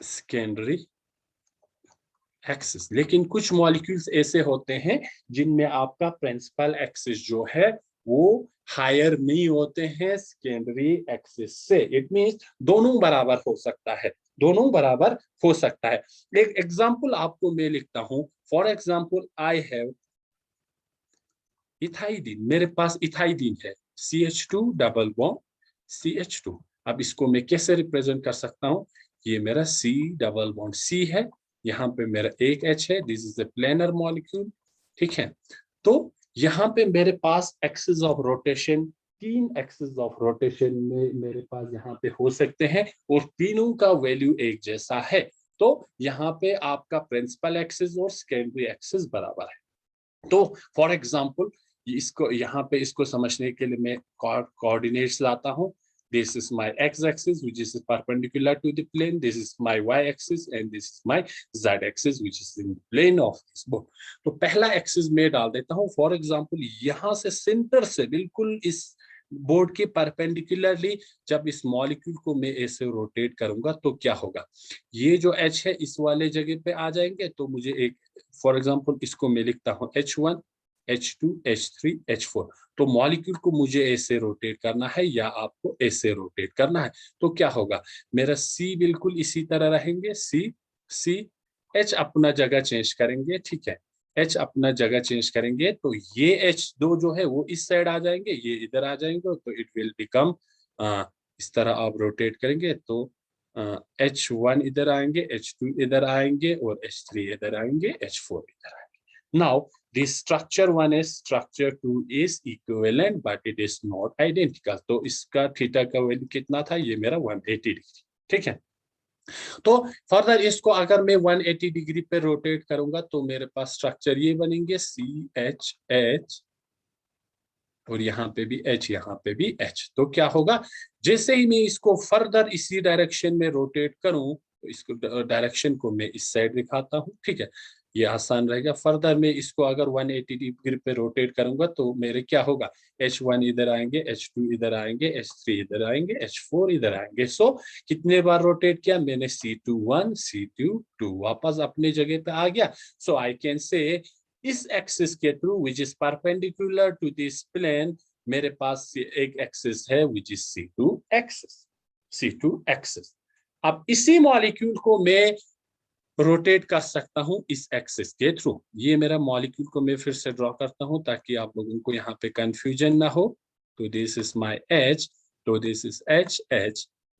secondary axis. लेकिन कुछ मॉलिक्यूल्स ऐसे होते हैं जिनमें आपका प्रिंसिपल एक्सिस जो है वो हायर नहीं होते हैं सेकेंडरी एक्सिस से. इट मींस दोनों बराबर हो सकता है, दोनों बराबर हो सकता है. एक एग्जांपल आपको मैं लिखता हूं. फॉर एग्जांपल आई हैव इथाइडिन. मेरे पास इथाइडिन है, CH2 डबल बॉन्ड CH2. अब इसको मैं कैसे रिप्रेजेंट कर सकता हूं? ये मेरा C डबल बॉन्ड C है, यहाँ पे मेरा एक H है. This is a planar molecule. ठीक है, तो यहाँ पे मेरे पास axis of rotation, 3 axis of rotation में मेरे पास यहाँ पे हो सकते हैं और तीनों का वैल्यू एक जैसा है. तो यहाँ पे आपका प्रिंसिपल एक्सिस और सेकेंडरी एक्सिस बराबर है. तो फॉर एग्जांपल इसको यहाँ पे इसको समझने के लिए मैं कोऑर्डिनेट्स लाता हूँ. This is my x-axis, which is perpendicular to the plane. This is my y-axis, and this is my z-axis, which is in the plane of this board. तो पहला एक्सिस में डाल देता हूँ. फॉर एग्जाम्पल यहाँ से सेंटर से बिल्कुल इस बोर्ड के परपेंडिकुलरली जब इस मॉलिक्यूल को मैं ऐसे रोटेट करूंगा तो क्या होगा, ये जो H है इस वाले जगह पे आ जाएंगे. तो मुझे एक फॉर एग्जांपल इसको मैं लिखता हूँ H1, H2, H3, H4. तो मॉलिक्यूल को मुझे ऐसे रोटेट करना है या आपको ऐसे रोटेट करना है. तो क्या होगा, मेरा C बिल्कुल इसी तरह रहेंगे, C, H अपना जगह चेंज करेंगे. ठीक है, H अपना जगह चेंज करेंगे तो ये H2 जो है वो इस साइड आ जाएंगे, ये इधर आ जाएंगे. तो इट विल बिकम इस तरह आप रोटेट करेंगे तो H1 इधर आएंगे, H2 इधर आएंगे और H3 इधर आएंगे, H4 इधर आएंगे. Now this structure 1 is structure 2 is equivalent but it is not identical. तो इसका थीटा का वैल्यू कितना था, ये मेरा 180 डिग्री. ठीक है, तो फर्दर इसको अगर मैं 180 डिग्री पे रोटेट करूंगा तो मेरे पास स्ट्रक्चर ये बनेंगे CH और यहाँ पे भी H, यहाँ पे भी H. तो क्या होगा, जैसे ही मैं इसको फर्दर इसी डायरेक्शन में रोटेट करूं तो इसको डायरेक्शन को मैं इस साइड दिखाता हूँ. ठीक है, ये आसान रहेगा. फर्दर मैं इसको अगर 180 डिग्री पे रोटेट करूंगा तो मेरे क्या होगा, H1 इधर आएंगे, H2 इधर आएंगे, H3 इधर आएंगे, H4 इधर आएंगे. सो कितने बार रोटेट किया मैंने, C21, C22 वापस अपने जगह पे आ गया. सो आई कैन से इस एक्सिस के through which is perpendicular to this plane मेरे पास एक एक्सिस है विच इज C2 एक्सिस. अब इसी मॉलिक्यूल को मैं रोटेट कर सकता हूं इस एक्सिस के थ्रू. ये मेरा मॉलिक्यूल को मैं फिर से ड्रॉ करता हूं ताकि आप लोगों को यहाँ पे कंफ्यूजन ना हो. तो दिस इज माय H, तो this is H,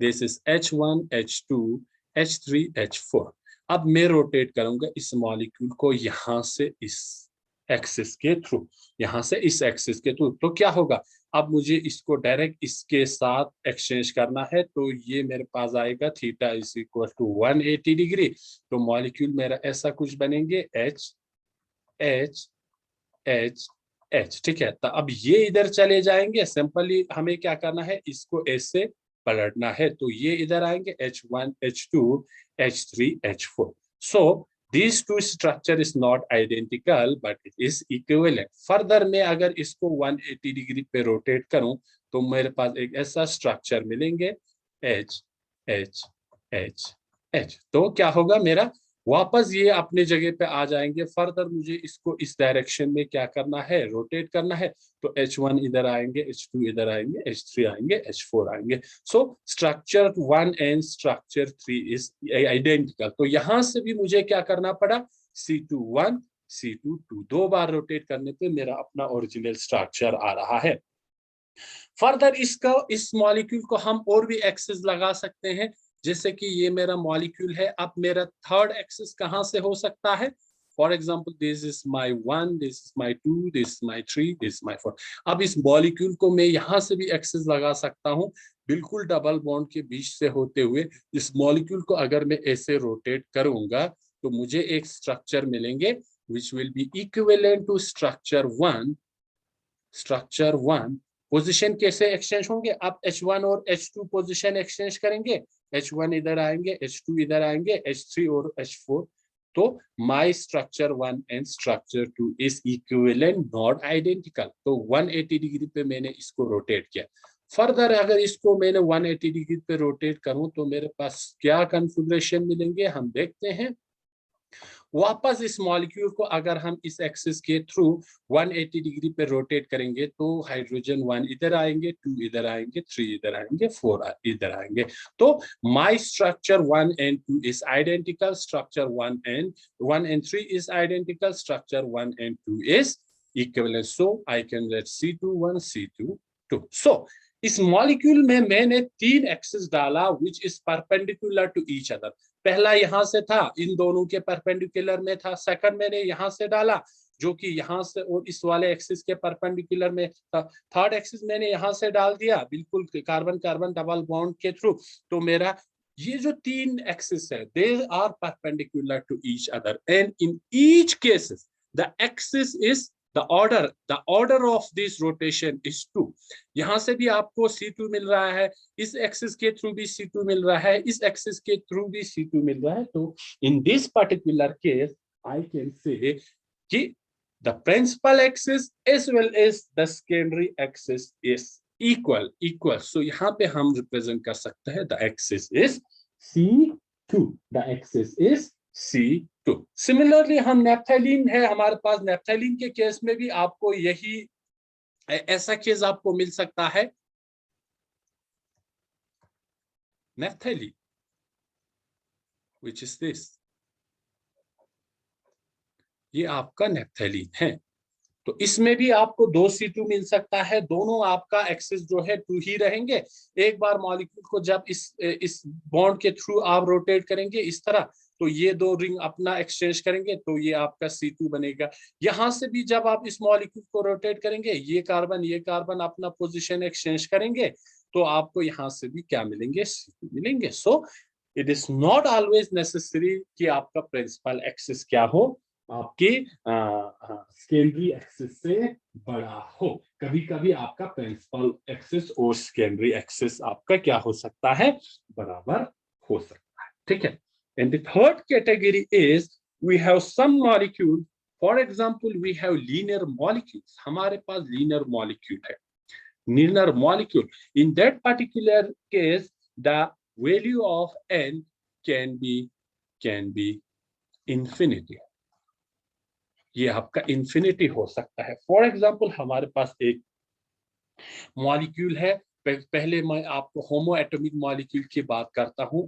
this is H1, H2, H3, H4. अब मैं रोटेट करूंगा इस मॉलिक्यूल को यहाँ से इस एक्सिस के थ्रू, यहाँ से इस एक्सिस के थ्रू. तो क्या होगा, अब मुझे इसको डायरेक्ट इसके साथ एक्सचेंज करना है. तो ये मेरे पास आएगा theta is equal to 180 degree. तो मॉलिक्यूल मेरा ऐसा कुछ बनेंगे H, H, H, H. ठीक है, तो अब ये इधर चले जाएंगे. सिंपली हमें क्या करना है, इसको ऐसे पलटना है. तो ये इधर आएंगे H1, H2, H3, H4. So these two structure is not identical but it is equivalent. Further मैं अगर इसको 180 डिग्री पे रोटेट करूं तो मेरे पास एक ऐसा स्ट्रक्चर मिलेंगे H, H, H, H. तो क्या होगा, मेरा वापस ये अपने जगह पे आ जाएंगे. फर्दर मुझे इसको इस डायरेक्शन में क्या करना है, रोटेट करना है. तो H1 इधर आएंगे, H2 इधर आएंगे, H3 आएंगे, H4 आएंगे. So structure 1 and structure 3 is identical. तो यहां से भी मुझे क्या करना पड़ा, C21, C22 दो बार रोटेट करने पे मेरा अपना ओरिजिनल स्ट्रक्चर आ रहा है. फर्दर इस मॉलिक्यूल को हम और भी एक्सिस लगा सकते हैं. जैसे कि ये मेरा मॉलिक्यूल है, अब मेरा थर्ड एक्सिस कहां से हो सकता है. For example this is my 1, this is my 2, this is my 3, this is my 4. अब इस मॉलिक्यूल को मैं यहां से भी एक्सिस लगा सकता हूं, बिल्कुल डबल बॉन्ड के बीच से होते हुए. इस मॉलिक्यूल को अगर मैं ऐसे रोटेट करूंगा तो मुझे एक स्ट्रक्चर मिलेंगे which will be equivalent to structure 1. Structure 1 position कैसे एक्सचेंज होंगे, आप H1 और H2 पोजीशन एक्सचेंज करेंगे. H1 इधर आएंगे, H2 इधर आएंगे, H3 और H4. तो my structure 1 and structure 2 is equivalent not identical. तो 180 डिग्री पे मैंने इसको रोटेट किया. फर्दर अगर इसको मैंने 180 डिग्री पे रोटेट करूं तो मेरे पास क्या कॉन्फ़िगरेशन मिलेंगे, हम देखते हैं. वापस इस मॉलिक्यूल को अगर हम इस एक्सिस के थ्रू 180 डिग्री पे रोटेट करेंगे तो हाइड्रोजन 1 इधर आएंगे, 2 इधर आएंगे, 3 इधर आएंगे, 4 इधर आएंगे. तो my structure 1 and 2 is identical, structure 1 and 3 is identical, structure 1 and 2 is equivalent. So I can write C21, C22. So इस मॉलिक्यूल में मैंने 3 एक्सिस डाला which is perpendicular to each other. पहला यहां से था, इन दोनों के परपेंडिकुलर में था. सेकंड मैंने यहां से डाला जो कि यहां से और इस वाले एक्सिस के परपेंडिकुलर में था. थर्ड एक्सिस मैंने यहां से डाल दिया बिल्कुल कार्बन कार्बन डबल बॉन्ड के थ्रू. तो मेरा ये जो 3 एक्सिस है they are perpendicular to each other and in each cases the axis is the order of this rotation is 2. यहां से भी आपको C2 मिल रहा है, इस एक्सिस के थ्रू भी C2 मिल रहा है, इस एक्सिस के थ्रू भी C2 मिल रहा है. तो in this particular case I can say कि the principal axis as well as the secondary axis is equal. So यहाँ पे हम represent कर सकते हैं the axis is C2. The axis is C2. Similarly हम नेप्थेलीन है हमारे पास, नेप्थेलीन के केस में भी आपको यही ऐसा केस आपको मिल सकता है. नेप्थेलीन which is this, ये आपका नेप्थेलीन है. तो इसमें भी आपको 2 C2 मिल सकता है. दोनों आपका एक्सिस जो है 2 ही रहेंगे. एक बार मॉलिक्यूल को जब इस बॉन्ड के थ्रू आप रोटेट करेंगे इस तरह, तो ये 2 रिंग अपना एक्सचेंज करेंगे, तो ये आपका C2 बनेगा. यहां से भी जब आप इस मॉलिक्यूल को रोटेट करेंगे, ये कार्बन अपना पोजीशन एक्सचेंज करेंगे, तो आपको यहां से भी क्या मिलेंगे, C2 मिलेंगे. So it is not always necessary कि आपका प्रिंसिपल एक्सिस क्या हो, आपके सेकेंडरी एक्सिस से बड़ा हो. कभी कभी आपका प्रिंसिपल एक्सिस और सेकेंडरी एक्सिस आपका क्या हो सकता है, बराबर हो सकता है. ठीक है. And the third category is we have some molecule. For example we have linear molecules. हमारे पास लीनियर मॉलिक्यूल है. Linear molecule, in that particular case the value of n can be infinity. ये आपका इंफिनिटी हो सकता है. फॉर एग्जांपल हमारे पास एक मॉलिक्यूल है. पहले मैं आपको होमो एटॉमिक मॉलिक्यूल की बात करता हूं.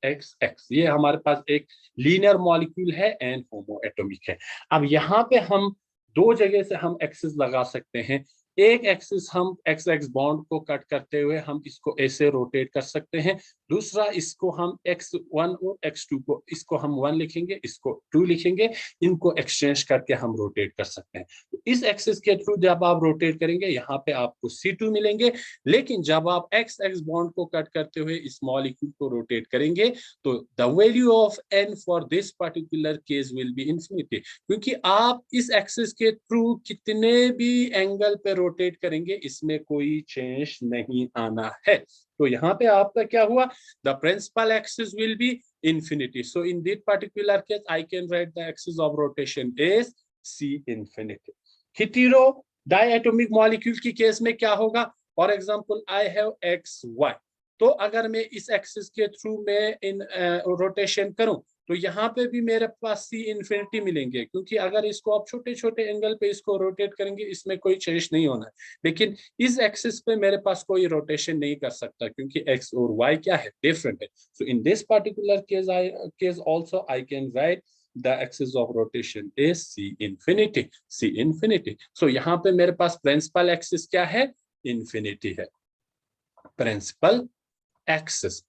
XX, ये हमारे पास एक लीनियर मॉलिक्यूल है एंड होमो एटॉमिक है. अब यहाँ पे हम 2 जगह से हम एक्सिस लगा सकते हैं. एक एक्सिस हम XX बॉन्ड को कट करते हुए हम इसको ऐसे रोटेट कर सकते हैं. दूसरा इसको हम X1 और X2 को, इसको हम 1 लिखेंगे, इसको 2 लिखेंगे, इनको एक्सचेंज करके हम रोटेट कर सकते हैं. तो इस एक्सिस के थ्रू जब आप रोटेट करेंगे यहाँ पे आपको C2 मिलेंगे. लेकिन जब आप XX बॉन्ड को कट करते हुए इस मॉलिक्यूल को रोटेट करेंगे, तो the value of n for this particular case will be infinity. क्योंकि आप इस एक्सिस के थ्रू कितने भी एंगल पे रोटेट करेंगे, इसमें कोई चेंज नहीं आना है. तो यहाँ पे आपका क्या हुआ, the principal axis will be infinity. So in this particular case, I can write the axis of rotation is C infinity. Hetero diatomic molecule की केस में क्या होगा, for example I have XY. तो अगर मैं इस एक्सिस के थ्रू में इन रोटेशन करूं, तो यहाँ पे भी मेरे पास C इंफिनिटी मिलेंगे. क्योंकि अगर इसको आप छोटे छोटे एंगल पे इसको रोटेट करेंगे, इसमें कोई चेंज नहीं होना है. लेकिन इस एक्सिस पे मेरे पास कोई रोटेशन नहीं कर सकता, क्योंकि X और Y क्या है, डिफरेंट है. So in this particular case also I can write the axis of rotation is C infinity. So यहाँ पे मेरे पास प्रिंसिपल एक्सिस क्या है, इंफिनिटी है. Principal axis,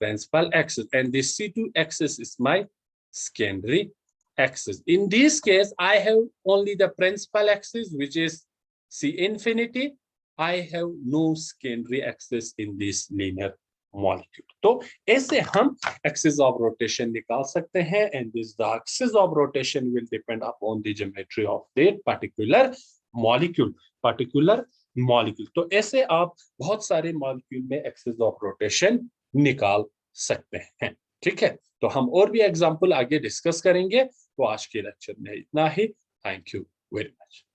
and this C2 axis is my secondary axis. In this case, I have only the principal axis, which is C infinity. I have no secondary axis in this linear molecule. तो ऐसे हम axis of rotation निकाल सकते हैं, and the axis of rotation will depend upon the geometry of that particular molecule. तो ऐसे आप बहुत सारे मॉलिक्यूल में एक्सिस ऑफ रोटेशन निकाल सकते हैं. ठीक है. तो हम और भी एग्जांपल आगे डिस्कस करेंगे. तो आज के लेक्चर में इतना ही. Thank you very much.